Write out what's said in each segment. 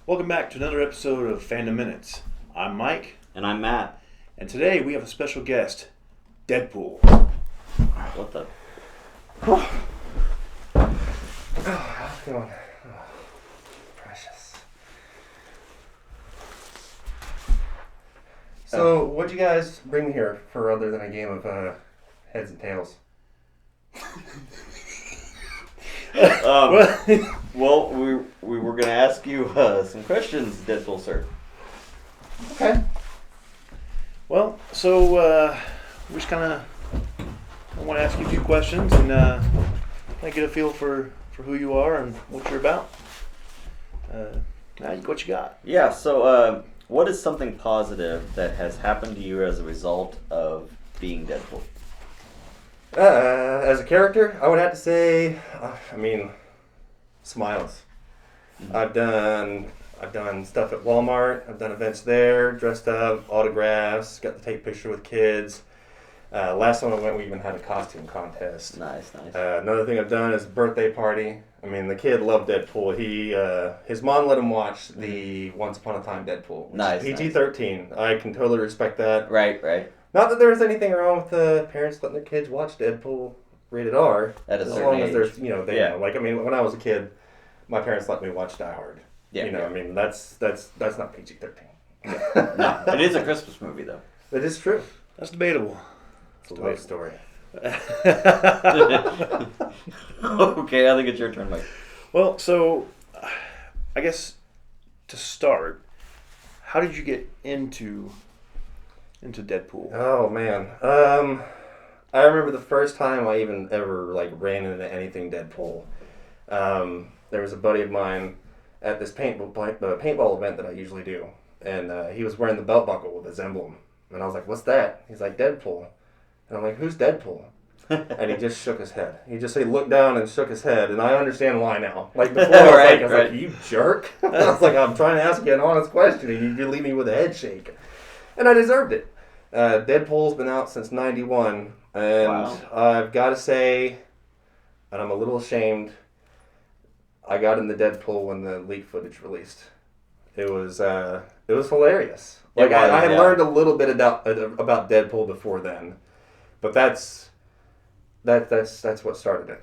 Welcome back to another episode of Fandom Minutes. I'm Mike. And I'm Matt. And today we have a special guest, DeadPool. What the? How's it going? Oh, precious. So, what'd you guys bring me here for other than a game of heads and tails? Well, we were going to ask you some questions, DeadPool sir. Okay. Well, so we just kind of want to ask you a few questions and kind of get a feel for who you are and what you're about. Matt, what you got? Yeah, so what is something positive that has happened to you as a result of being DeadPool? As a character, I would have to say, smiles. Mm-hmm. I've done stuff at Walmart. I've done events there, dressed up, autographs, got to take pictures with kids. Last time I went, we even had a costume contest. Nice. Another thing I've done is a birthday party. I mean, the kid loved Deadpool. His mom let him watch the Once Upon a Time Deadpool. Nice. PG-13. I can totally respect that. Right. Not that there's anything wrong with parents letting their kids watch Deadpool rated R. At a as certain long as age. there's, they know. Like, I mean, when I was a kid, my parents let me watch Die Hard. Yeah. I mean, that's not PG-13. No, it is a Christmas movie, though. That is true. That's debatable. It's a love story. Okay, I think it's your turn, Mike. Well, so I guess to start, how did you get into Deadpool? Oh, man. I remember the first time I even ever, ran into anything Deadpool. There was a buddy of mine at this paintball event that I usually do, and he was wearing the belt buckle with his emblem. And I was like, "What's that?" He's like, "Deadpool." And I'm like, "Who's Deadpool?" And he just shook his head. He looked down and shook his head, and I understand why now. Like before, I was like, "You jerk!" I was like, "I'm trying to ask you an honest question, and you leave me with a head shake," and I deserved it. Deadpool's been out since '91, and Wow. I've got to say, and I'm a little ashamed, I got into Deadpool when the leak footage released. It was hilarious. Like I had learned a little bit about Deadpool before then, but that's what started it.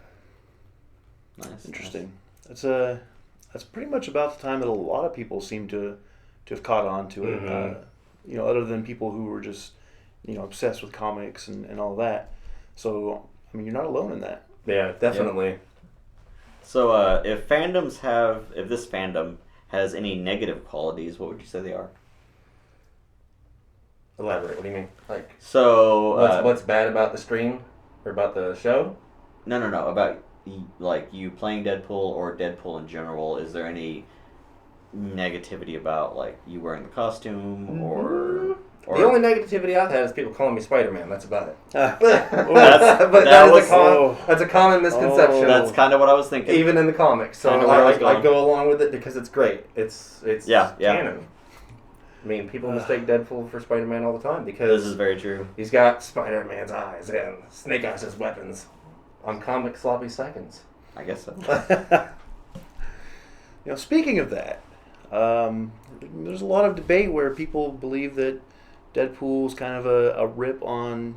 Nice. Interesting. That's pretty much about the time that a lot of people seem to have caught on to it. Mm-hmm. Other than people who were just obsessed with comics and all that. So I mean, you're not alone in that. Yeah, definitely. Yep. So if this fandom has any negative qualities, what would you say they are? Elaborate. What do you mean? So What's bad about the stream or about the show? No. About you playing Deadpool or Deadpool in general. Is there any negativity about you wearing the costume or? The only negativity I've had is people calling me Spider-Man. That's about it. That's a common misconception. That's kind of what I was thinking. Even in the comics. So I go along with it because it's great. It's canon. I mean, people mistake Deadpool for Spider-Man all the time because this is very true. He's got Spider-Man's eyes and Snake Eyes as weapons on comic sloppy seconds. I guess so. Speaking of that, there's a lot of debate where people believe that Deadpool's kind of a rip on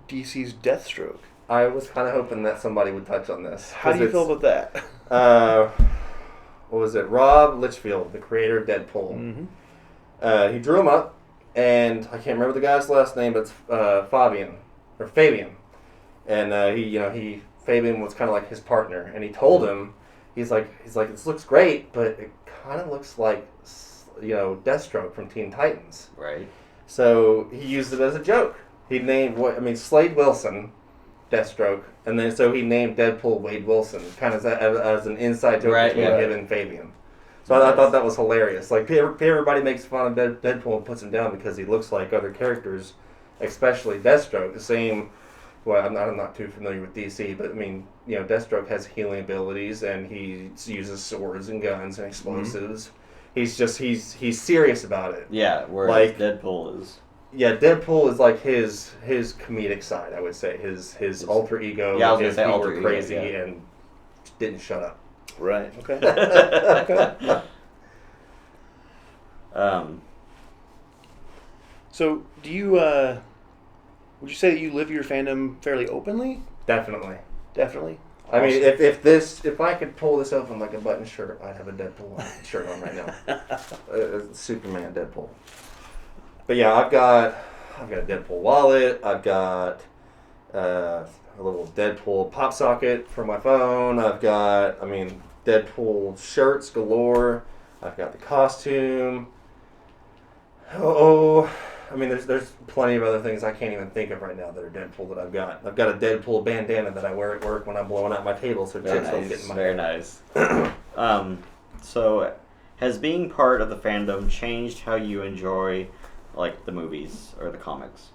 DC's Deathstroke. I was kind of hoping that somebody would touch on this. How do you feel about that? What was it? Rob Lichfield, the creator of Deadpool. Mm-hmm. He drew him up, and I can't remember the guy's last name, but it's Fabian. And Fabian was kind of like his partner, and he told him, he's like, this looks great, but it kind of looks like, Deathstroke from Teen Titans. Right. So he used it as a joke. He named Slade Wilson, Deathstroke, and then so he named Deadpool Wade Wilson, kind of as an inside joke between him and Fabian. So I thought that was hilarious. Like everybody makes fun of Deadpool and puts him down because he looks like other characters, especially Deathstroke. The same. Well, I'm not too familiar with DC, but I mean, Deathstroke has healing abilities and he uses swords and guns and explosives. Mm-hmm. He's serious about it. Yeah, whereas Deadpool is. Yeah, Deadpool is like his comedic side, I would say. His alter ego. Yeah, I was going to say we alter were ego, crazy yeah. and didn't shut up. Right. Okay. Okay. So, do you, would you say that you live your fandom fairly openly? Definitely. Definitely. I mean, Awesome. if I could pull this open like a button shirt, I'd have a Deadpool shirt on right now. Superman Deadpool. But yeah, I've got a Deadpool wallet. I've got a little Deadpool pop socket for my phone. I've got, Deadpool shirts galore. I've got the costume. There's plenty of other things I can't even think of right now that are Deadpool that I've got. I've got a Deadpool bandana that I wear at work when I'm blowing out my table so chips don't get in my Very hair. nice. So, has being part of the fandom changed how you enjoy, like, the movies or the comics?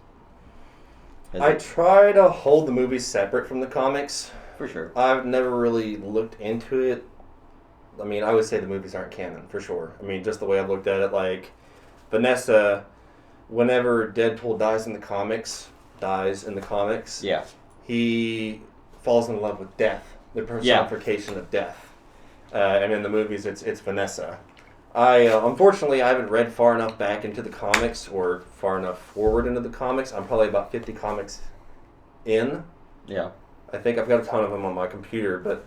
I try to hold the movies separate from the comics. For sure. I've never really looked into it. I would say the movies aren't canon, for sure. Just the way I've looked at it, like, Vanessa, whenever Deadpool dies in the comics, Yeah. he falls in love with death, the personification of death. And in the movies, it's Vanessa. Unfortunately, I haven't read far enough back into the comics or far enough forward into the comics. I'm probably about 50 comics in. Yeah. I think I've got a ton of them on my computer, but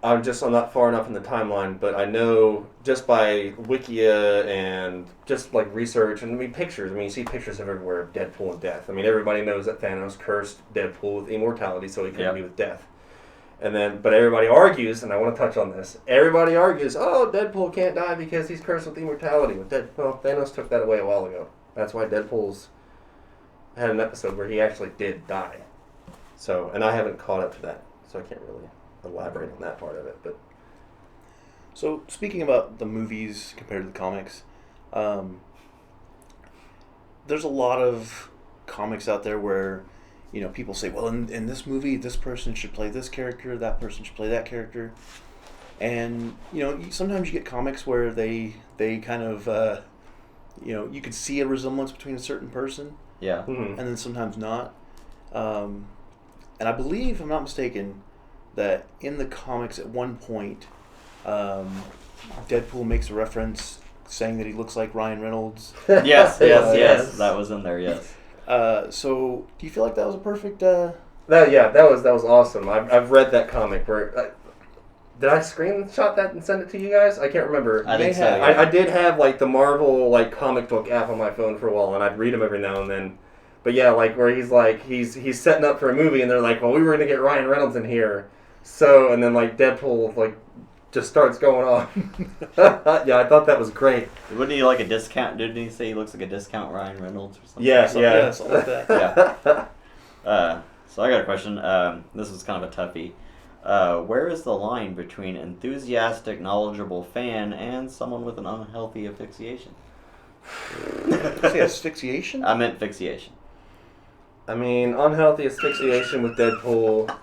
I'm not far enough in the timeline. But I know just by Wikia and just like research and pictures. You see pictures everywhere of Deadpool and death. Everybody knows that Thanos cursed Deadpool with immortality, so he couldn't be with death. But everybody argues, and I want to touch on this. Everybody argues, oh, Deadpool can't die because he's cursed with immortality. Thanos took that away a while ago. That's why Deadpool's had an episode where he actually did die. So, and I haven't caught up to that, so I can't really elaborate on that part of it. But So, speaking about the movies compared to the comics, there's a lot of comics out there where, people say, well, in this movie, this person should play this character, that person should play that character. And, sometimes you get comics where they kind of, you could see a resemblance between a certain person. Yeah. And then sometimes not. And I believe, if I'm not mistaken, that in the comics at one point, Deadpool makes a reference saying that he looks like Ryan Reynolds. Yes. That was in there, yes. So, do you feel like that was a perfect... that was awesome. I've read that comic where... did I screenshot that and send it to you guys? I can't remember. I think so. I did have the Marvel comic book app on my phone for a while, and I'd read them every now and then. But yeah, where he's setting up for a movie, and they're like, well, we were gonna get Ryan Reynolds in here, so and then Deadpool just starts going off. Yeah, I thought that was great. Wouldn't he like a discount? Didn't he say he looks like a discount Ryan Reynolds or something? Yeah, something like that. Yeah. So I got a question. This is kind of a toughie. Where is the line between enthusiastic, knowledgeable fan and someone with an unhealthy asphyxiation? Did you say asphyxiation? I meant fixation. Unhealthy asphyxiation with Deadpool.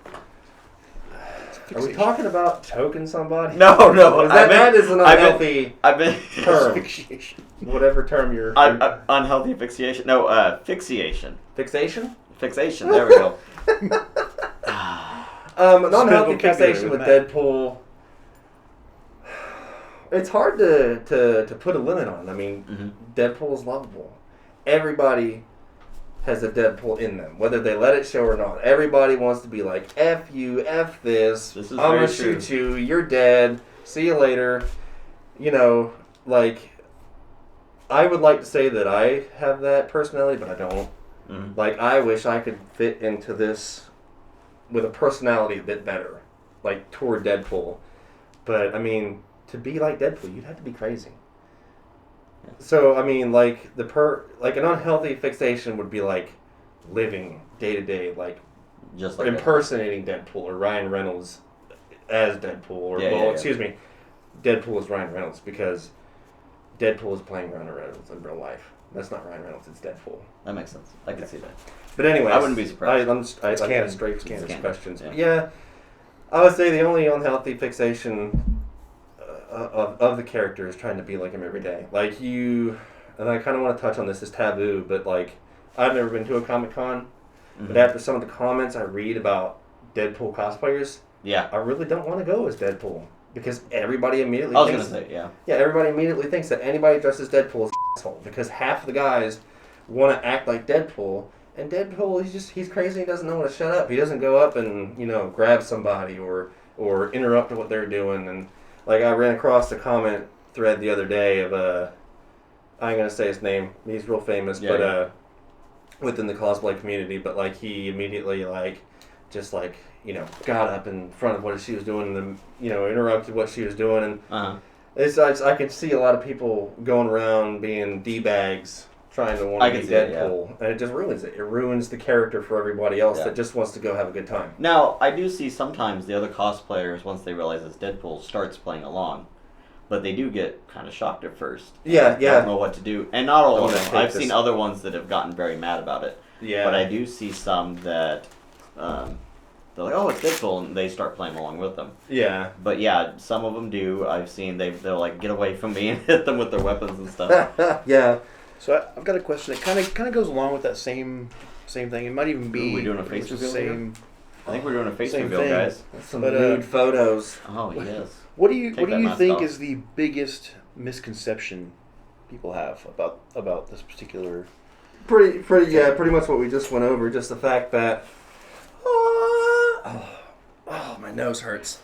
Are we talking about choking somebody? No. That is an unhealthy term. Asphyxiation. Whatever term you're... unhealthy asphyxiation. No, fixation. Fixation? Fixation, there we go. An unhealthy fixation with Deadpool. It's hard to put a limit on. Deadpool is lovable. Everybody has a Deadpool in them, whether they let it show or not. Everybody wants to be like, F you, F this, I'm gonna shoot you, you're dead, see you later. I would like to say that I have that personality, but I don't. Mm-hmm. I wish I could fit into this with a personality a bit better, toward Deadpool. But, to be like Deadpool, you'd have to be crazy. So, an unhealthy fixation would be living day to day, just like impersonating Deadpool or Ryan Reynolds as Deadpool, or Deadpool is Ryan Reynolds because Deadpool is playing Ryan Reynolds in real life. That's not Ryan Reynolds; it's Deadpool. That makes sense. I can see that. But anyway, I wouldn't be surprised. I canon. Straight to these questions. Yeah. I would say the only unhealthy fixation of the character is trying to be like him every day. And I kind of want to touch on this as taboo, but I've never been to a Comic-Con, mm-hmm. but after some of the comments I read about Deadpool cosplayers, I really don't want to go as Deadpool because everybody immediately I was thinks... going to say, yeah. Yeah, everybody immediately thinks that anybody dressed as Deadpool is an asshole, because half the guys want to act like Deadpool, and Deadpool, he's crazy, he doesn't know when to shut up. He doesn't go up and, grab somebody or interrupt what they're doing. And, like, I ran across a comment thread the other day of, I ain't going to say his name, he's real famous, within the cosplay community, but, like, he immediately, like, just, like, got up in front of what she was doing and then, interrupted what she was doing. And I can see a lot of people going around being D-bags trying to want to be Deadpool. And it just ruins it. It ruins the character for everybody else that just wants to go have a good time. Now, I do see sometimes the other cosplayers, once they realize it's Deadpool, starts playing along. But they do get kind of shocked at first. Yeah. Don't know what to do. And not all of them. I've seen other ones that have gotten very mad about it. Yeah. But I do see some that... they're like, oh, it's Deadpool, and they start playing along with them. Yeah. But yeah, some of them do. I've seen they'll like get away from me and hit them with their weapons and stuff. Yeah. So I've got a question that kind of goes along with that same thing. It might even be. We're doing a face reveal. I think we're doing a face same reveal, thing. guys. Some nude photos. Oh yes. What do you think off. is the biggest misconception people have about this particular? Pretty much what we just went over. Just the fact that. Oh, my nose hurts.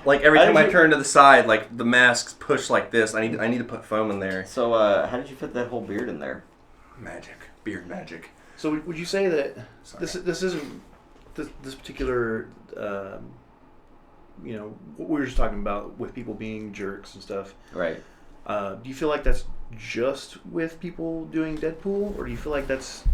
Like every time I turn to the side, like the masks push like this. I need to put foam in there. So how did you fit that whole beard in there? Magic, beard magic. So would you say that this isn't this particular what we were just talking about with people being jerks and stuff? Right. Do you feel like that's just with people doing Deadpool, or do you feel like that's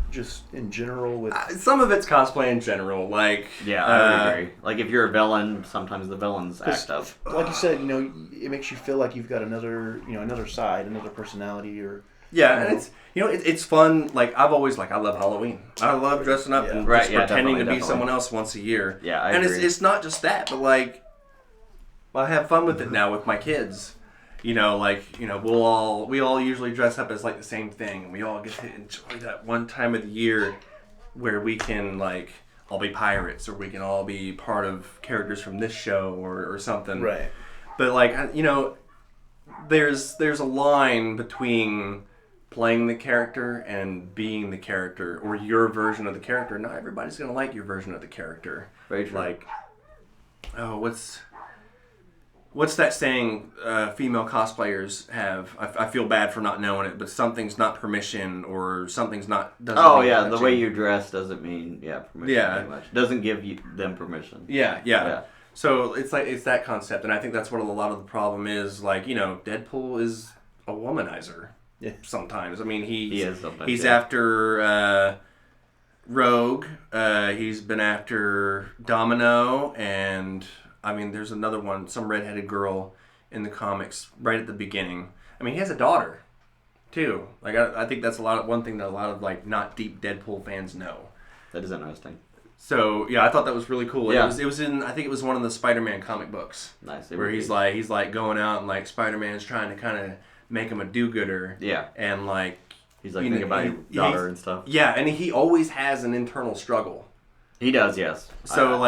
just in general with... Some of it's cosplay in general, like... Yeah, I would agree. Like, if you're a villain, sometimes the villains act up. Like you said, it makes you feel like you've got another side, another personality, or... Yeah, and it's fun. Like, I've always, I love Halloween. I love dressing up and just pretending to be someone else once a year. Yeah, I agree. And it's not just that, but, like, I have fun with it now with my kids. We all usually dress up as like the same thing, and we all get to enjoy that one time of the year where we can all be pirates, or we can all be part of characters from this show or something. Right. But there's a line between playing the character and being the character, or your version of the character. Not everybody's gonna like your version of the character. Very true. Like, what's that saying female cosplayers have? I feel bad for not knowing it, but something's not permission, or something's not... the way you dress doesn't mean, permission very much. Doesn't give them permission. Yeah. So it's that concept, and I think that's what a lot of the problem is. Deadpool is a womanizer sometimes. I mean, he is sometimes. He's after Rogue. He's been after Domino, and... I mean, there's another one, some redheaded girl in the comics right at the beginning. I mean, he has a daughter, too. I think that's one thing that a lot of not deep Deadpool fans know. That is interesting. So yeah, I thought that was really cool. Yeah. It was in, I think it was one of the Spider-Man comic books. Nice. Where he's going out and Spider-Man's trying to kind of make him a do-gooder. Yeah. And he's thinking about his daughter and stuff. Yeah, and he always has an internal struggle. He does, yes. So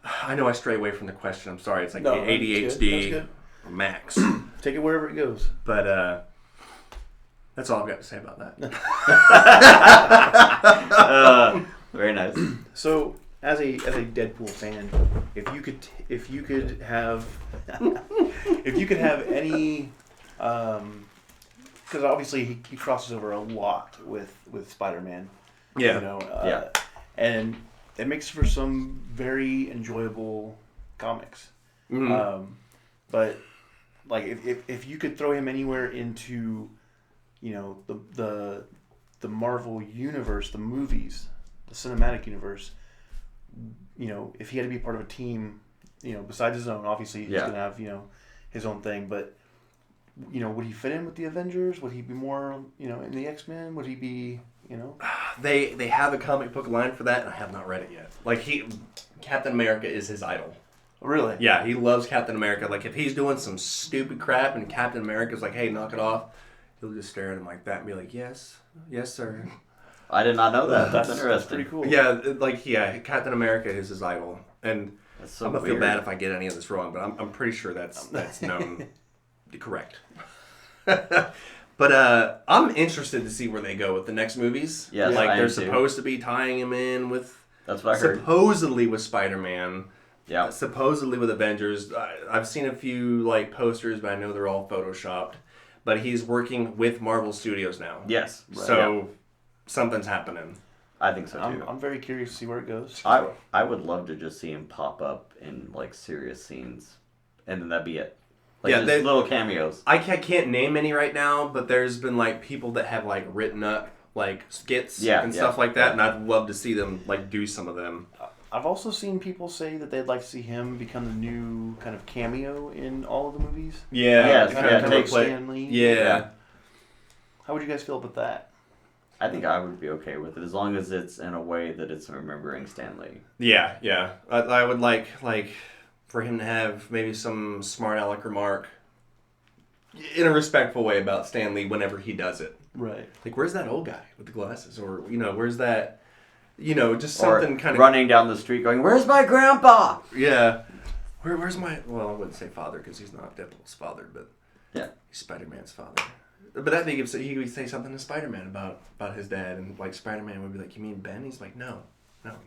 I know I stray away from the question. I'm sorry. It's ADHD max. Take it wherever it goes. But that's all I've got to say about that. Very nice. So, as a Deadpool fan, if you could have any, because obviously he crosses over a lot with Spider-Man. Yeah. And it makes for some very enjoyable comics. Mm-hmm. But if you could throw him anywhere into, the Marvel universe, the movies, the cinematic universe, if he had to be part of a team, besides his own, obviously he's gonna have his own thing. But would he fit in with the Avengers? Would he be more in the X-Men? Would he be They have a comic book line for that, and I have not read it yet. Captain America is his idol. Really? Yeah, he loves Captain America. If he's doing some stupid crap and Captain America's like, hey, knock it off, he'll just stare at him like that and be like, yes, sir. I did not know that. That's interesting. Pretty cool. Yeah, Captain America is his idol. And That's so I'm gonna weird. feel bad if I get any of this wrong, but I'm pretty sure that's known correct. But I'm interested to see where they go with the next movies. Yes, like I they're am too. supposed to be tying him in with. That's what I heard. Supposedly with Spider-Man. Yeah. Supposedly with Avengers. I've seen a few like posters, but I know they're all photoshopped. But he's working with Marvel Studios now. Yes. So something's happening. I think so too. I'm very curious to see where it goes. I would love to just see him pop up in like serious scenes, and then that'd be it. Like just little cameos. I can't name any right now, but there's been like people that have like written up like skits and stuff like that, and I'd love to see them like do some of them. I've also seen people say that they'd like to see him become the new kind of cameo in all of the movies. Take Stan Lee. Yeah. How would you guys feel about that? I think I would be okay with it as long as it's in a way that it's remembering Stan Lee. Yeah. I would like for him to have maybe some smart aleck remark in a respectful way about Stan Lee whenever he does it. Right. Like, where's that old guy with the glasses? Or, where's that, just something kind of... running down the street going, where's my grandpa? Yeah. Where's my... Well, I wouldn't say father because he's not Deadpool's father, but yeah, he's Spider-Man's father. But I think he would say something to Spider-Man about his dad, and, like, Spider-Man would be like, you mean Ben? He's like, no,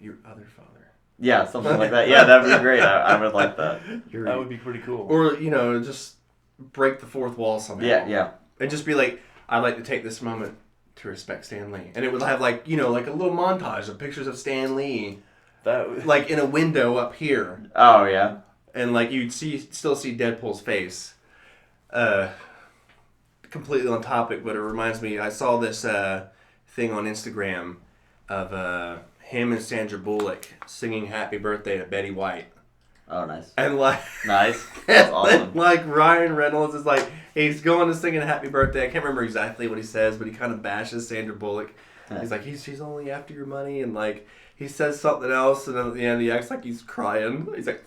your other father. Yeah, something like that. Yeah, that'd be great. I would like that. That would be pretty cool. Or, just break the fourth wall somehow. Yeah. And just be like, I'd like to take this moment to respect Stan Lee. And it would have, like, like a little montage of pictures of Stan Lee. Like, in a window up here. Oh, yeah. And, like, you'd still see Deadpool's face. Completely on topic, but it reminds me, I saw this thing on Instagram of him and Sandra Bullock singing Happy Birthday to Betty White. Oh, nice. And like... Nice. That's awesome. Like, Ryan Reynolds is like, he's going to sing a Happy Birthday. I can't remember exactly what he says, but he kind of bashes Sandra Bullock. He's like, she's only after your money, and like, he says something else, and then at the end he acts like he's crying. He's like...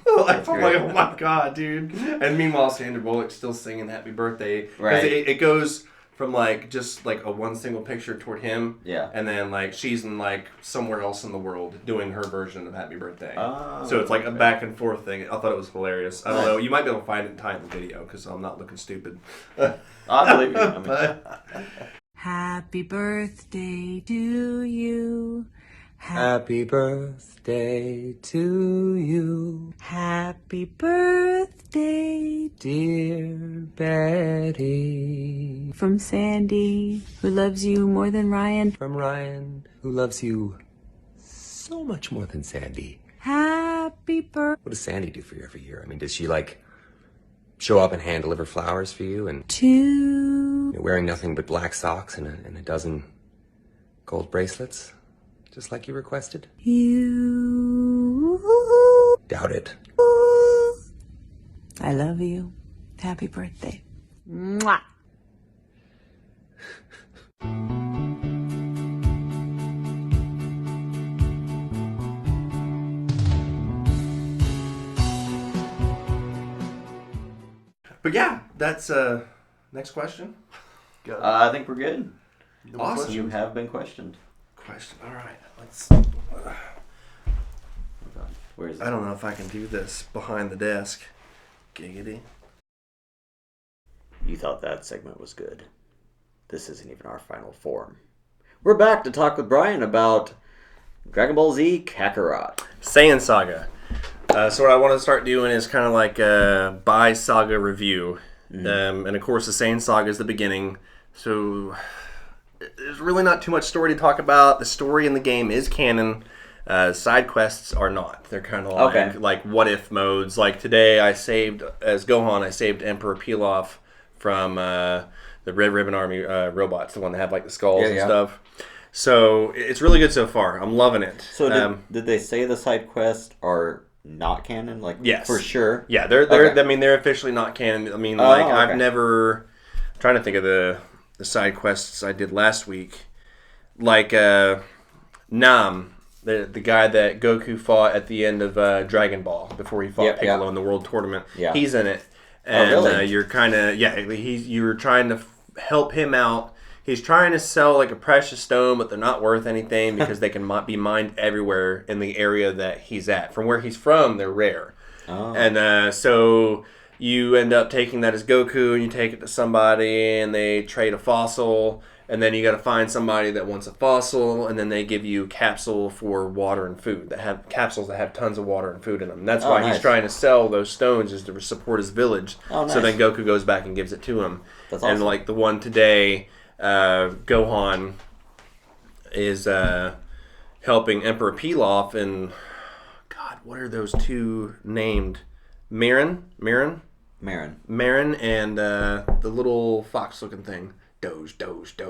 I'm like, oh my god, dude. And meanwhile, Sandra Bullock's still singing Happy Birthday. Right. It goes from like just like a one single picture toward him. Yeah. And then like she's in like somewhere else in the world doing her version of Happy Birthday. Oh, so it's like a back and forth thing. I thought it was hilarious. I don't know. You might be able to find it in time in the video because I'm not looking stupid. I believe you. Happy birthday to you. Happy birthday to you. Happy birthday, dear Betty. From Sandy, who loves you more than Ryan. From Ryan, who loves you so much more than Sandy. Happy birthday. What does Sandy do for you every year? I mean, does she, like, show up and hand deliver flowers for you? And to... you're wearing nothing but black socks and a dozen gold bracelets? Just like you requested? You... Doubt it. I love you. Happy birthday. Mwah. But yeah, that's next question. I think we're good. Awesome. You have been questioned. All right, let's... Where is it? I don't know if I can do this behind the desk. Giggity. You thought that segment was good. This isn't even our final form. We're back to talk with Brian about Dragonball Z Kakarot. Saiyan Saga. So what I want to start doing is kind of like a by-saga review. And of course the Saiyan Saga is the beginning. So there's really not too much story to talk about. The story in the game is canon. Side quests are not. They're kind of like what-if modes. Like today as Gohan, I saved Emperor Pilaf from the Red Ribbon Army robots, the one that have like the skulls and stuff. So it's really good so far. I'm loving it. So did they say the side quests are not canon? Like, yes, for sure. Yeah, they're. I mean, they're officially not canon. I mean, I've never. I'm trying to think of the side quests I did last week, like Nam, the guy that Goku fought at the end of Dragon Ball before he fought Piccolo in the World Tournament. Yeah. He's in it, and you're kind of you're trying to help him out He's trying to sell like a precious stone, but they're not worth anything because they can be mined everywhere in the area that he's at. From where he's from, they're rare. Oh. And so you end up taking that as Goku, and you take it to somebody, and they trade a fossil, and then you got to find somebody that wants a fossil, and then they give you capsule for water and food. That have capsules that have tons of water and food in them. And that's why he's trying to sell those stones, is to support his village. Oh, nice. So then Goku goes back and gives it to him. That's awesome. And like the one today, Gohan is helping Emperor Pilaf, and God, what are those two named? Marin, and the little fox-looking thing. Doge. That's what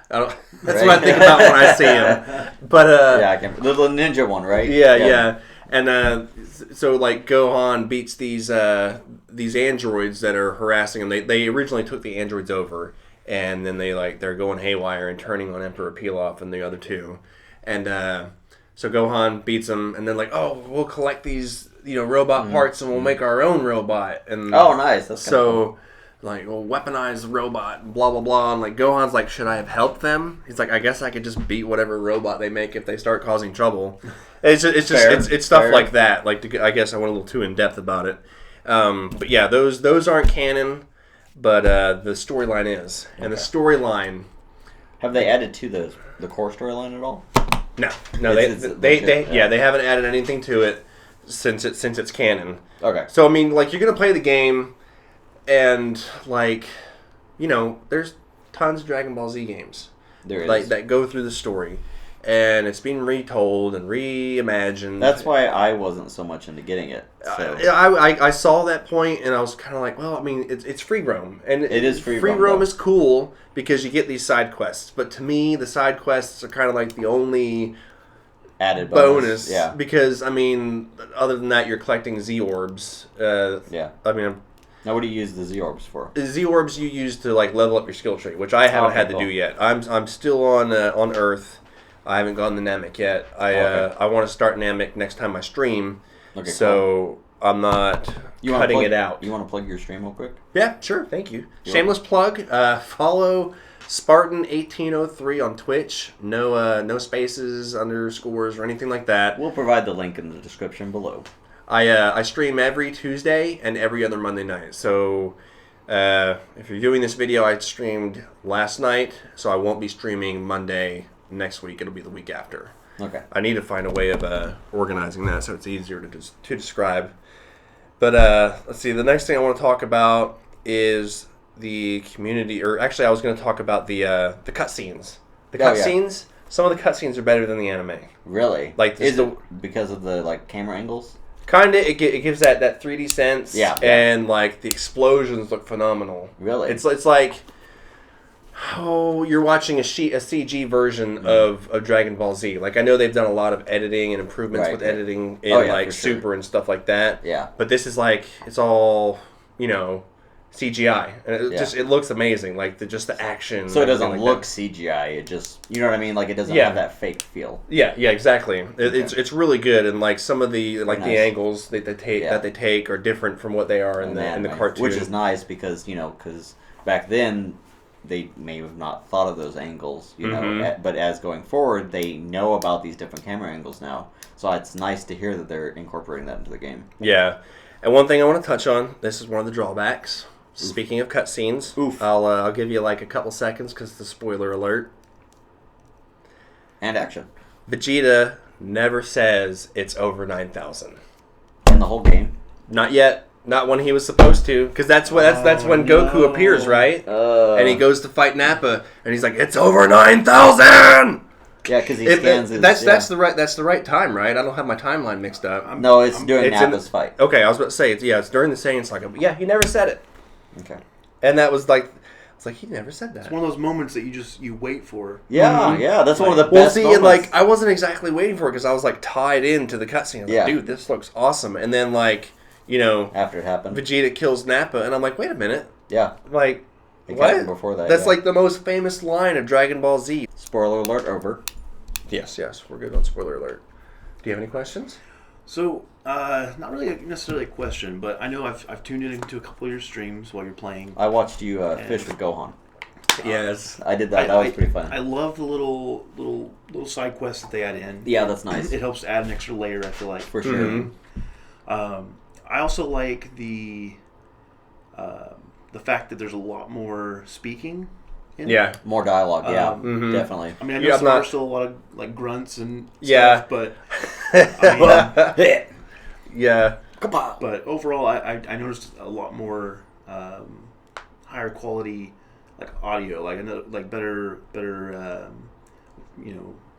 I think about when I see him. But yeah, I can. The little ninja one, right? Yeah. And so like Gohan beats these androids that are harassing him. They originally took the androids over, and then they're going haywire and turning on Emperor Pilaf and the other two, and so Gohan beats them, and then we'll collect these robot parts and we'll make our own robot. And nice. That's so. We'll weaponize the robot, blah, blah, blah. And, Gohan's like, should I have helped them? He's like, I guess I could just beat whatever robot they make if they start causing trouble. It's stuff like that. I guess I went a little too in-depth about it. But, yeah, those aren't canon, but the storyline is. And the storyline... Have they added to the core storyline at all? No, they haven't added anything to it since it's canon. Okay. So, I mean, you're going to play the game... And, there's tons of Dragon Ball Z games. There is. That go through the story. And it's being retold and reimagined. That's why I wasn't so much into getting it. So. I saw that point, and I was kind of like, well, I mean, it's free roam. And it is free roam. Free roam is cool because you get these side quests. But to me, the side quests are kind of like the only... added bonus. Yeah. Because, I mean, other than that, you're collecting Z orbs. Yeah. I mean... Now, what do you use the Z orbs for? The Z orbs you use to level up your skill tree, which I haven't had to do yet. I'm still on Earth. I haven't gone to Namek yet. I want to start Namek next time I stream. Okay, so cool. I'm not cutting it out. You want to plug your stream real quick? Yeah, sure. Thank you. Shameless plug. Follow Spartan1803 on Twitch. No spaces, underscores, or anything like that. We'll provide the link in the description below. I stream every Tuesday and every other Monday night. So if you're viewing this video, I streamed last night, so I won't be streaming Monday next week. It'll be the week after. Okay. I need to find a way of organizing that so it's easier to describe. But let's see. The next thing I want to talk about is the community, or actually, I was going to talk about the cutscenes. The cutscenes. Yeah. Some of the cutscenes are better than the anime. Really? Is it because of the camera angles? Kinda, it gives that 3D sense, and the explosions look phenomenal. Really, it's like, you're watching a CG version of Dragon Ball Z. I know they've done a lot of editing and improvements with editing in Super and stuff like that. Yeah, but this is it's all CGI, and it looks amazing. Just the action. So it doesn't look CGI. It just, you know what I mean. It doesn't have that fake feel. Yeah, exactly. It's really good, and some of the the angles that they take are different from what they are in the cartoon, which is nice because back then they may have not thought of those angles, but as going forward they know about these different camera angles now. So it's nice to hear that they're incorporating that into the game. Yeah, and one thing I want to touch on. This is one of the drawbacks. Speaking of cutscenes, I'll give you a couple seconds because it's a spoiler alert. And action. Vegeta never says it's over 9,000. In the whole game? Not yet. Not when he was supposed to, because that's when Goku appears, right? And he goes to fight Nappa, and he's like, "It's over 9,000." Yeah, because he scans his... That's the right time, right? I don't have my timeline mixed up. No, it's during Nappa's fight. Okay, I was about to say it's during the Saiyan Saga. Yeah, he never said it. Okay. And that was he never said that. It's one of those moments that you wait for. Yeah, that's one of the best moments. And I wasn't exactly waiting for it because I was tied into the cutscene. I was dude, this looks awesome. And then after it happened, Vegeta kills Nappa, and I'm like, wait a minute. Yeah. What? Before that. That's the most famous line of Dragon Ball Z. Spoiler alert over. Yes, we're good on spoiler alert. Do you have any questions? So, not really necessarily a question, but I know I've tuned into a couple of your streams while you're playing. I watched you fish with Gohan. Yes. I did that. That was pretty fun. I love the little side quests that they add in. Yeah, that's nice. It helps add an extra layer, I feel like. For sure. Mm-hmm. I also like the fact that there's a lot more speaking. Yeah. More dialogue, definitely. I mean, I know there's still a lot of like grunts and stuff, but yeah. But overall, I noticed a lot more higher quality like audio, like better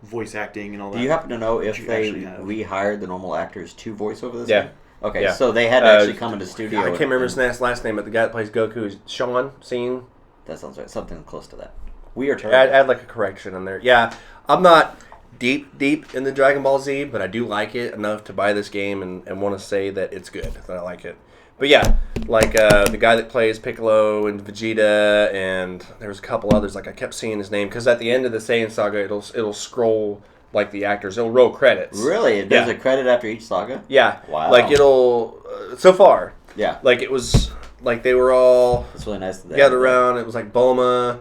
voice acting and all that. Do you happen to know if they actually rehired the normal actors to voice over this? Yeah. Game? Okay, Yeah. so they had to actually come into studio. I can't remember his last name, but the guy that plays Goku is Sean. That sounds right. Something close to that. We are terrible. Add like a correction in there. Yeah, I'm not deep in the Dragon Ball Z, but I do like it enough to buy this game and want to say that it's good, that I like it. But yeah, like the guy that plays Piccolo and Vegeta, and there's a couple others. Like I kept seeing his name because at the end of the Saiyan saga, it'll scroll like the actors. It'll roll credits. Really? It does a credit after each saga? Yeah. Wow. Like it'll so far. Yeah. Like it was like they were all It's really nice that gathered around. It was like Bulma,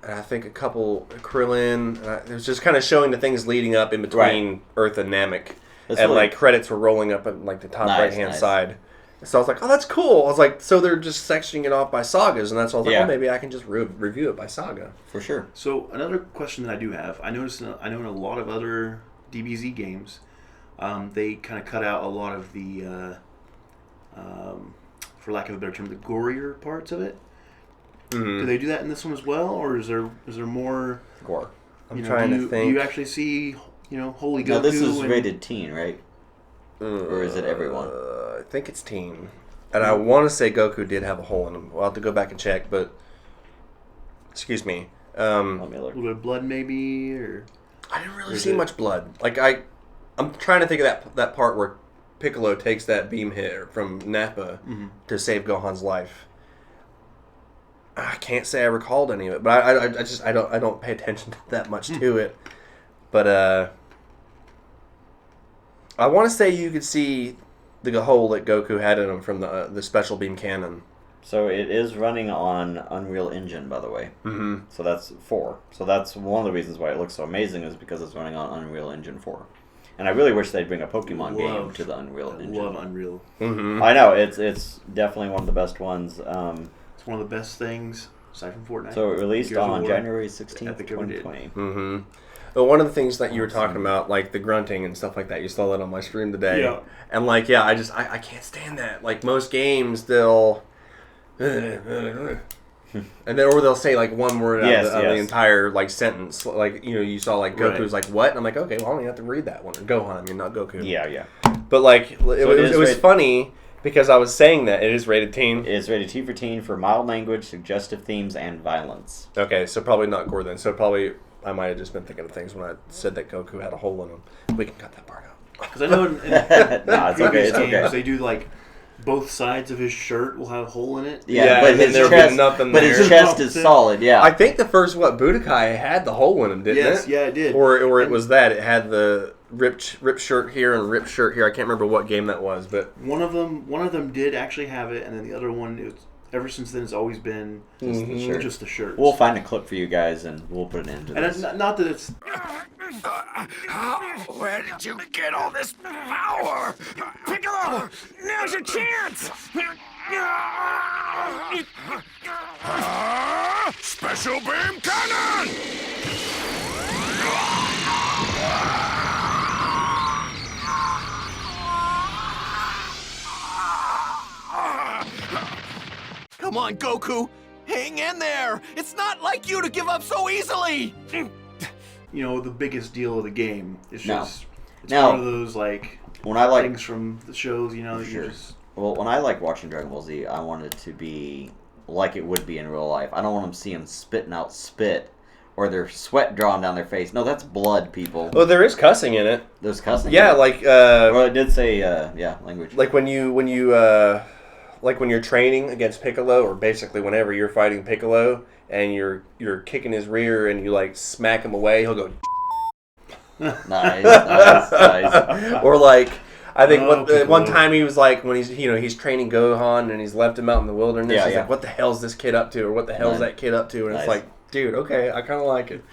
and I think a couple Krillin. It was just kind of showing the things leading up in between Earth and Namek, and really, like credits were rolling up at like the top right hand nice. side. So I was like, oh, that's cool. I was like, so they're just sectioning it off by sagas, and that's why I was like, Yeah. oh, maybe I can just review it by saga. For sure. So another question that I do have, I know in a lot of other DBZ games, they kind of cut out a lot of the, for lack of a better term, the gorier parts of it. Mm-hmm. Do they do that in this one as well, or is there more? Gore. I'm trying to think. Do you actually see Holy Goku? No, this is rated teen, right? Or is it everyone? I think it's teen. And I want to say Goku did have a hole in him. We'll have to go back and check, but... Excuse me. Let me A look. little bit of blood, maybe, or I didn't really see much blood. Like, I'm trying to think of that part where Piccolo takes that beam hit from Nappa to save Gohan's life. I can't say I recalled any of it, but I don't pay attention that much to it. But, I want to say you could see the hole that Goku had in him from the special beam cannon. So it is running on Unreal Engine, by the way. Mm-hmm. So that's 4. So that's one of the reasons why it looks so amazing is because it's running on Unreal Engine 4. And I really wish they'd bring a Pokemon game to the Unreal Engine. love Unreal. Mm-hmm. I know, it's definitely one of the best ones. It's one of the best things aside from Fortnite. So it released Gears of on War. January 16th, Epic ever did. 2020. Mm-hmm. But one of the things that you were talking about, like the grunting and stuff like that, you saw that on my stream today. Yeah. And like, yeah, I can't stand that. Like most games, they'll... and then, or they'll say like one word out of the entire like sentence. Like, you saw like Goku's like, what? And I'm like, okay, well, I only have to read that one. Or Gohan, I mean, not Goku. Yeah. But like, it was rated- funny because I was saying that it is rated teen. It's rated T for teen for mild language, suggestive themes, and violence. Okay, so probably not gore then. So probably I might have just been thinking of things when I said that Goku had a hole in him. We can cut that part out. Because I know in No, it's okay. previous It's games okay. they do like both sides of his shirt will have a hole in it. Yeah, and then there'll be nothing but there. his chest is solid. Yeah. I think the first Budokai had the hole in him, didn't Yes, it? yeah, it did. Or it was that it had the ripped shirt here and ripped shirt here. I can't remember what game that was, but One of them did actually have it, and then the other one, ever since then, it's always been just the shirt. We'll find a clip for you guys and we'll put an end to And this. it's not that it's Where did you get all this power? Piccolo, now's your chance! Special beam cannon! Come on, Goku! Hang in there! It's not like you to give up so easily! the biggest deal of the game. It's No. just it's No. one of those like When I like things from the shows. That Sure. you just Well, when I like watching Dragon Ball Z, I want it to be like it would be in real life. I don't want them to see them spitting out spit or their sweat drawn down their face. No, that's blood, people. well, there is cussing in it. There's cussing. Yeah, in it. Well, it did say, language. like when you're training against Piccolo, or basically whenever you're fighting Piccolo and you're kicking his rear and you like smack him away, he'll go. nice. Or like, I think Piccolo. one time he was like, when he's training Gohan and he's left him out in the wilderness. Yeah, he's yeah. like, what the hell's this kid up to, or what the hell's Nice. that kid up to? And Nice. it's like, dude, okay, I kind of like it.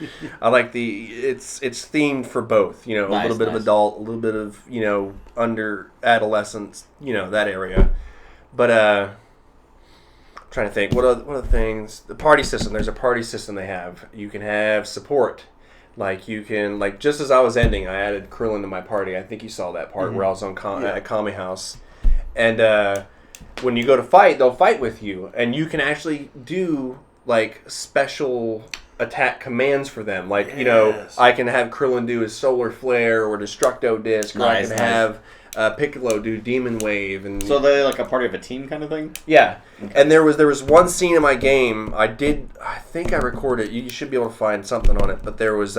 I like it's themed for both, you know, a little bit of adult, a little bit of, you know, under adolescence, you know, that area. But I'm trying to think, what are the things? The party system. There's a party system they have. You can have support. Like you can, like just as I was ending, I added Krillin to my party. I think you saw that part where I was on at Kami House, and when you go to fight, they'll fight with you, and you can actually do like special attack commands for them. Like you know, I can have Krillin do his solar flare or Destructo Disc, or I can have Piccolo do Demon Wave, and so they're like a part of a team kind of thing. Yeah, okay. And there was one scene in my game. I think I recorded. You should be able to find something on it. But there was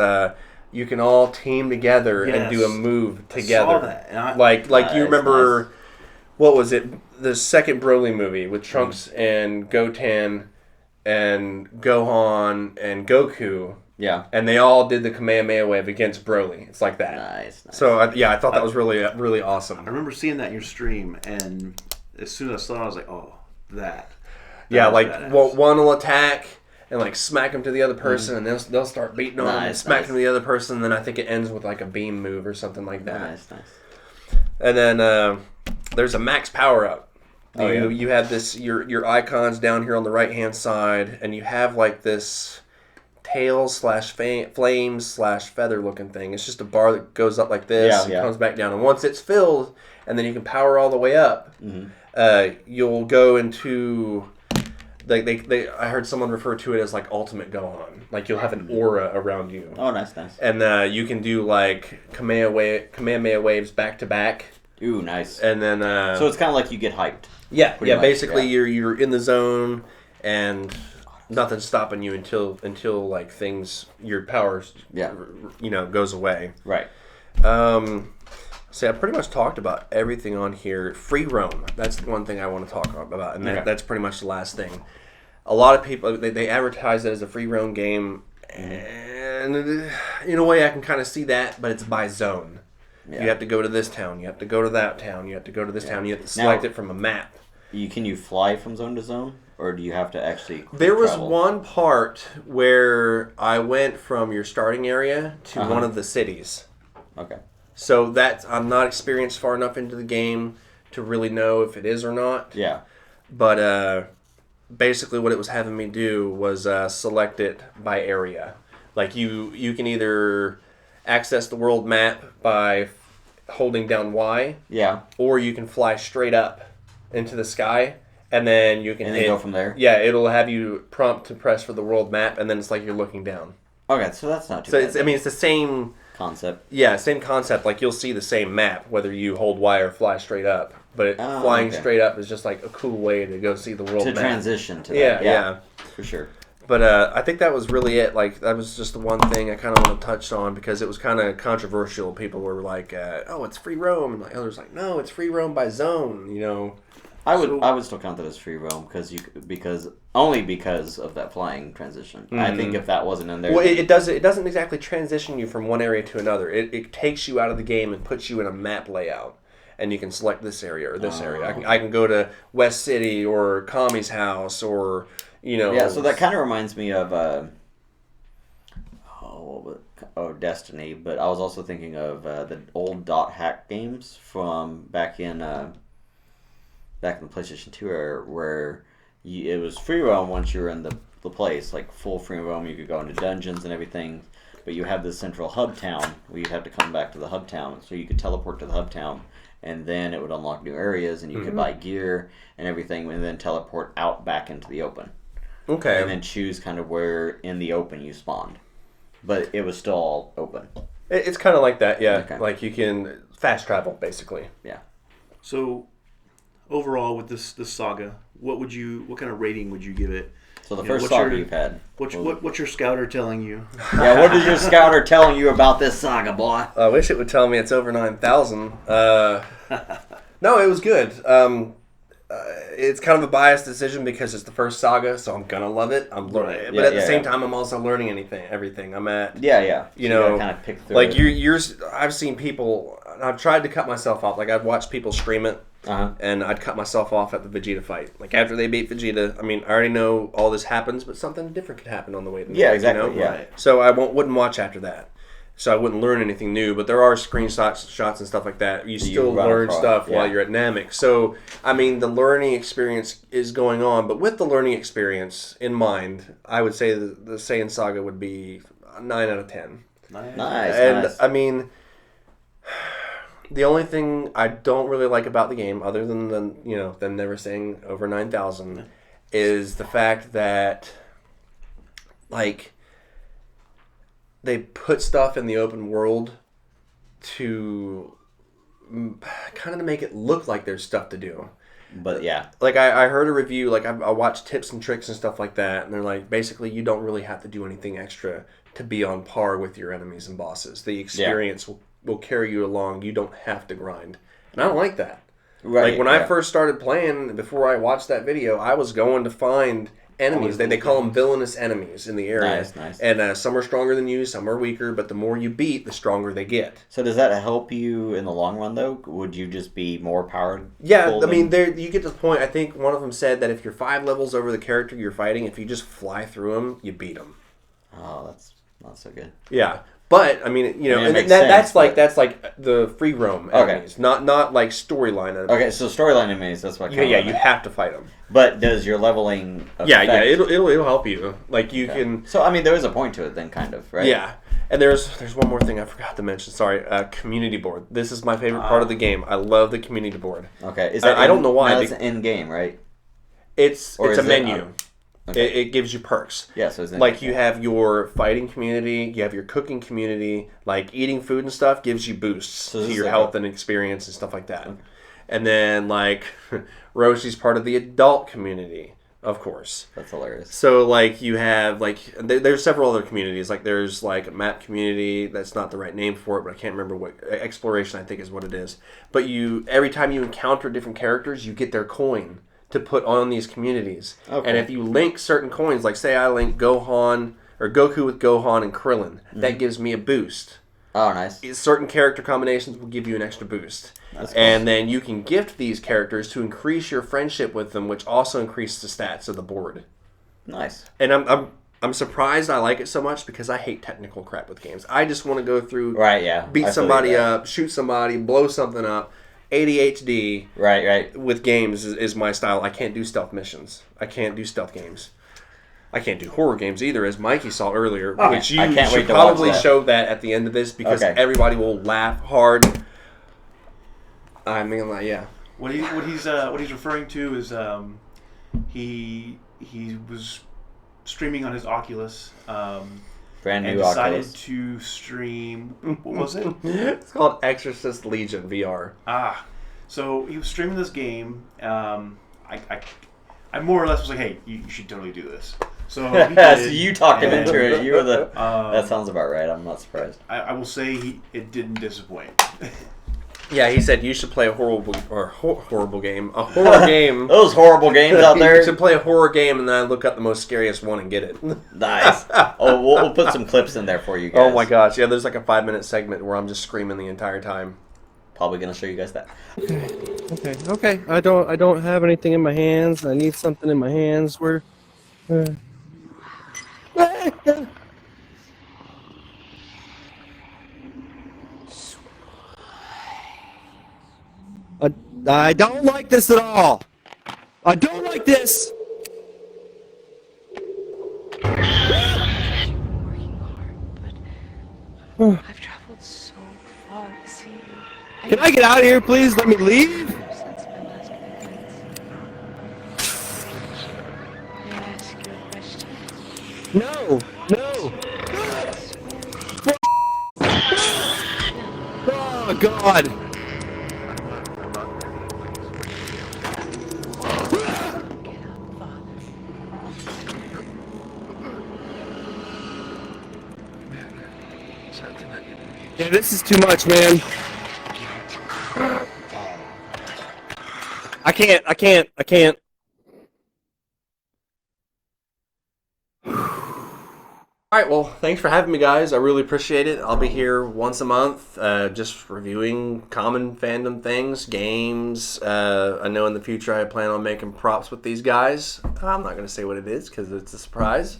you can all team together and do a move together. I saw that. Like you remember, nice. What was it? The second Broly movie with Trunks and Goten and Gohan and Goku. Yeah, and they all did the Kamehameha wave against Broly. It's like that. Nice. So I thought that was really awesome. I remember seeing that in your stream, and as soon as I saw it, I was like, oh, that. Yeah, like one will attack and like smack him to the other person, and they'll start beating on him and smack him to the other person. And then I think it ends with like a beam move or something like that. Nice. And then there's a max power up. Oh, you have this your icons down here on the right hand side, and you have like this tail / flame / feather looking thing. It's just a bar that goes up like this and comes back down. And once it's filled, and then you can power all the way up, you'll go into I heard someone refer to it as like ultimate Gohan. Like you'll have an aura around you. Oh, nice. And you can do like Kamehameha waves back to back. Ooh, nice. And then so it's kind of like you get hyped. Yeah. Basically, you're in the zone and nothing's stopping you until like your power goes away. Right. See, I pretty much talked about everything on here. Free roam. That's the one thing I want to talk about, and that's pretty much the last thing. A lot of people they advertise it as a free roam game, and in a way I can kind of see that, but it's by zone. Yeah. You have to go to this town. You have to go to that town. You have to go to this town. You have to select it from a map. Can you fly from zone to zone? Or do you have to actually There was one part where I went from your starting area to one of the cities. Okay. So I'm not experienced far enough into the game to really know if it is or not. Yeah. But basically what it was having me do was select it by area. Like you can either access the world map by holding down Y. Yeah. Or you can fly straight up into the sky. And then you can go from there? Yeah, it'll have you prompt to press for the world map, and then it's like you're looking down. Okay, so that's not too bad. So it's the same concept. Yeah, same concept. Like you'll see the same map, whether you hold Y or fly straight up. But flying straight up is just like a cool way to go see the world map. To transition to that. Yeah. For sure. But I think that was really it. Like that was just the one thing I kind of want to touch on because it was kind of controversial. People were like, "Oh, it's free roam," and others like, "No, it's free roam by zone." You know. I would still count that as free roam because only because of that flying transition. Mm-hmm. I think if that wasn't in there, well, it doesn't exactly transition you from one area to another. It takes you out of the game and puts you in a map layout, and you can select this area or this area. I can go to West City or Kami's house or Yeah, so that kind of reminds me of Destiny, but I was also thinking of the old dot hack games from back in the PlayStation 2 era, where it was free roam once you were in the place, like full free roam. You could go into dungeons and everything, but you have this central hub town where you'd have to come back to the hub town, so you could teleport to the hub town, and then it would unlock new areas, and you could buy gear and everything, and then teleport out back into the open. Okay. And then choose kind of where in the open you spawned. But it was still all open. It's kind of like that, yeah. Okay. Like you can fast travel, basically. Yeah. So overall, with this saga, what kind of rating would you give it? So the first saga you've had. What's your scouter telling you? Yeah, what is your scouter telling you about this saga, boy? I wish it would tell me it's over 9,000. No, it was good. It's kind of a biased decision because it's the first saga, so I'm gonna love it. I'm learning, but at the same time, I'm also learning everything. I'm at you know, kind of pick through like I've seen people. I've tried to cut myself off. Like I've watched people stream it, and I'd cut myself off at the Vegeta fight. Like after they beat Vegeta, I mean, I already know all this happens, but something different could happen on the way to Yeah, exactly. You know? Yeah. Right. So I wouldn't watch after that. So I wouldn't learn anything new, but there are screenshots, shots, and stuff like that. You still learn stuff while you're at Namek. So, I mean, the learning experience is going on, but with the learning experience in mind, I would say the Saiyan Saga would be a 9 out of 10. Nice. And, I mean, the only thing I don't really like about the game, other than them never saying over 9,000, is the fact that, like, they put stuff in the open world to kind of make it look like there's stuff to do. But yeah. Like I heard a review, like I watched tips and tricks and stuff like that, and they're like, basically you don't really have to do anything extra to be on par with your enemies and bosses. The experience will carry you along. You don't have to grind. And I don't like that. Right, like when I first started playing, before I watched that video, I was going to find enemies. They call them villainous enemies in the area. Nice. And some are stronger than you, some are weaker, but the more you beat, the stronger they get. So does that help you in the long run, though? Would you just be more powered? Yeah, I mean, you get to the point, I think one of them said that if you're 5 levels over the character you're fighting, if you just fly through them, you beat them. Oh, that's not so good. Yeah. But I mean, that's like the free roam enemies, not like storyline enemies. Okay, so storyline enemies, that's what. Yeah, you have to fight them. But does your leveling? Yeah, it'll help you. Like you can. So I mean, there is a point to it, then, kind of, right? Yeah, and there's one more thing I forgot to mention. Sorry, community board. This is my favorite part of the game. I love the community board. Okay, is that I don't know why. No, it's in game, right? It's a menu. Okay. It gives you perks. Yeah, so it's like you have your fighting community, you have your cooking community, like eating food and stuff gives you boosts to your health and experience and stuff like that. Okay. And then like Roshi's part of the adult community, of course. That's hilarious. So like you have like there's several other communities. Like there's like a map community, that's not the right name for it, but I can't remember what exploration I think is what it is. But every time you encounter different characters, you get their coin to put on these communities. Okay. And if you link certain coins, like say I link Gohan or Goku with Gohan and Krillin, that gives me a boost. Oh, nice. Certain character combinations will give you an extra boost. That's cool. And then you can gift these characters to increase your friendship with them, which also increases the stats of the board. Nice. And I'm surprised I like it so much because I hate technical crap with games. I just want to go through, beat somebody up, shoot somebody, blow something up. ADHD with games is my style. I can't do stealth missions. I can't do stealth games. I can't do horror games either, as Mikey saw earlier, which you should probably show that at the end of this because everybody will laugh hard. I mean, like, yeah. What he's referring to is he was streaming on his Oculus. Brand new and decided Oculus. to stream. What was it? It's called Exorcist Legion VR. So he was streaming this game. I more or less was like, "Hey, you should totally do this." So he did, so you talked him into it. You were the. That sounds about right. I'm not surprised. I will say it didn't disappoint. Yeah, he said you should play a horrible game. A horror game. Those horrible games out there. You should play a horror game and then look up the most scariest one and get it. Nice. Oh, we'll put some clips in there for you guys. Oh my gosh, yeah, there's like a 5-minute segment where I'm just screaming the entire time. Probably gonna show you guys that. Okay. I don't have anything in my hands. I need something in my hands. Where? I don't like this at all. I don't like this. I've traveled so far to see you. Can I get out of here, please? Let me leave. May I ask you a question? No. Oh God. Yeah, this is too much, man. I can't. All right, well, thanks for having me, guys. I really appreciate it. I'll be here once a month, just reviewing common fandom things, games. I know in the future I plan on making props with these guys. I'm not going to say what it is because it's a surprise.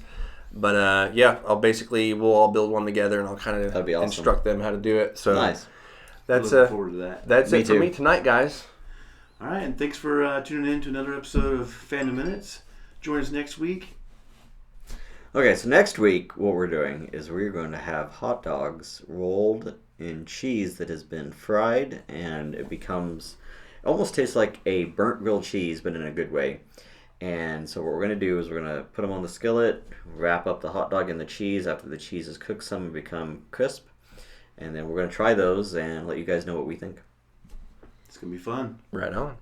But yeah, we'll all build one together, and I'll kind of That'd be awesome. instruct them how to do it. So nice. That's Looking forward to that. That's Me it for too. me tonight, guys. All right, and thanks for tuning in to another episode of Fandom Minutes. Join us next week. Okay, so next week, what we're doing is we're going to have hot dogs rolled in cheese that has been fried, and it almost tastes like a burnt grilled cheese, but in a good way. And so what we're going to do is we're going to put them on the skillet, wrap up the hot dog in the cheese after the cheese is cooked some and become crisp. And then we're going to try those and let you guys know what we think. It's going to be fun. Right on.